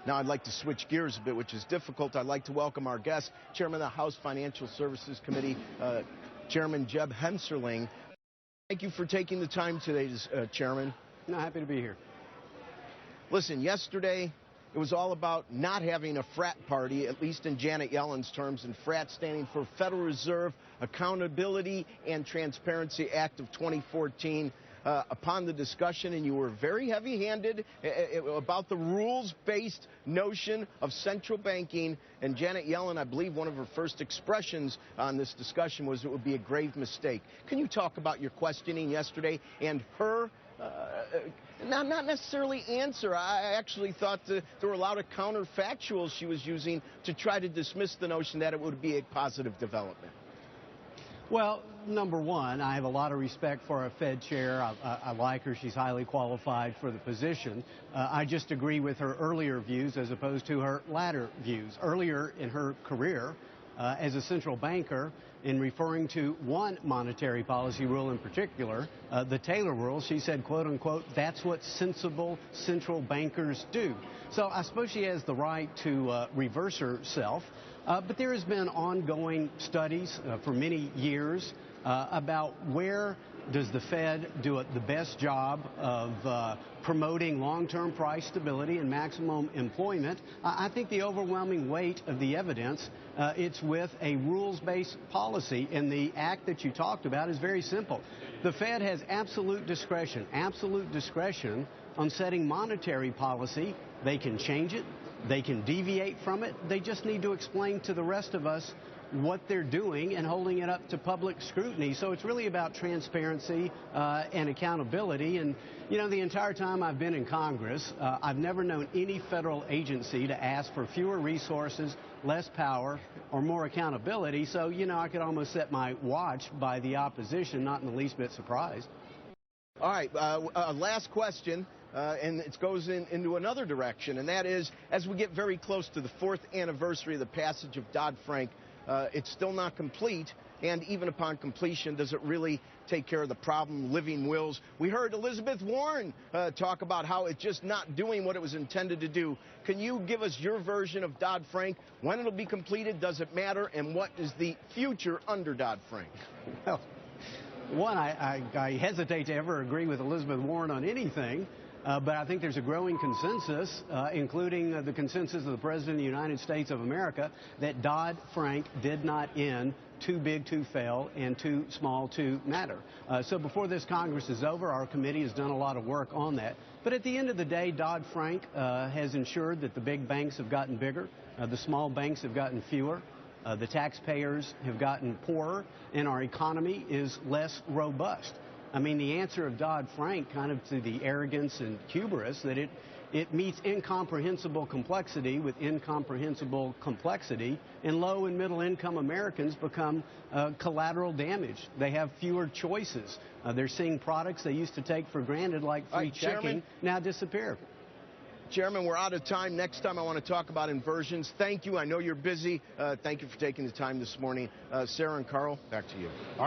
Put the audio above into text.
Now I'd like to switch gears a bit, which is difficult. I'd like to welcome our guest, Chairman of the House Financial Services Committee, Chairman Jeb Hensarling. Thank you for taking the time today, Chairman. No, happy to be here. Listen, yesterday it was all about not having a frat party, at least in Janet Yellen's terms, and frat standing for Federal Reserve Accountability and Transparency Act of 2014. Upon the discussion, and you were very heavy-handed about the rules-based notion of central banking. And Janet Yellen, I believe one of her first expressions on this discussion was it would be a grave mistake. Can you talk about your questioning yesterday and her, not necessarily answer? I actually thought there were a lot of counterfactuals she was using to try to dismiss the notion that it would be a positive development. Well, number one, I have a lot of respect for our Fed chair. I like her. She's highly qualified for the position. I just agree with her earlier views as opposed to her latter views. Earlier in her career as a central banker, in referring to one monetary policy rule in particular, the Taylor rule, she said, quote unquote, that's what sensible central bankers do. So I suppose she has the right to reverse herself. But there has been ongoing studies for many years about where does the Fed do the best job of promoting long-term price stability and maximum employment. I think the overwhelming weight of the evidence, it's with a rules-based policy, and the act that you talked about is very simple. The Fed has absolute discretion on setting monetary policy. They can change it. They can deviate from it. They just need to explain to the rest of us what they're doing and holding it up to public scrutiny. So it's really about transparency and accountability. And, you know, the entire time I've been in Congress, I've never known any federal agency to ask for fewer resources, less power, or more accountability. So, you know, I could almost set my watch by the opposition, not in the least bit surprised. All right, last question. And it goes into another direction, and that is, as we get very close to the 4th anniversary of the passage of Dodd-Frank, it's still not complete, and even upon completion, does it really take care of the problem, living wills? We heard Elizabeth Warren talk about how it's just not doing what it was intended to do. Can you give us your version of Dodd-Frank? When it'll be completed, does it matter, and what is the future under Dodd-Frank? Well, one, I hesitate to ever agree with Elizabeth Warren on anything. But I think there's a growing consensus, including the consensus of the President of the United States of America, that Dodd-Frank did not end too big to fail and too small to matter. So before this Congress is over, our committee has done a lot of work on that. But at the end of the day, Dodd-Frank has ensured that the big banks have gotten bigger, the small banks have gotten fewer, the taxpayers have gotten poorer, and our economy is less robust. I mean, the answer of Dodd-Frank kind of to the arrogance and hubris that it meets incomprehensible complexity with incomprehensible complexity, and low and middle income Americans become collateral damage. They have fewer choices. They're seeing products they used to take for granted, like free checking, now disappear. Chairman, we're out of time. Next time I want to talk about inversions. Thank you. I know you're busy. Thank you for taking the time this morning. Sarah and Carl, back to you.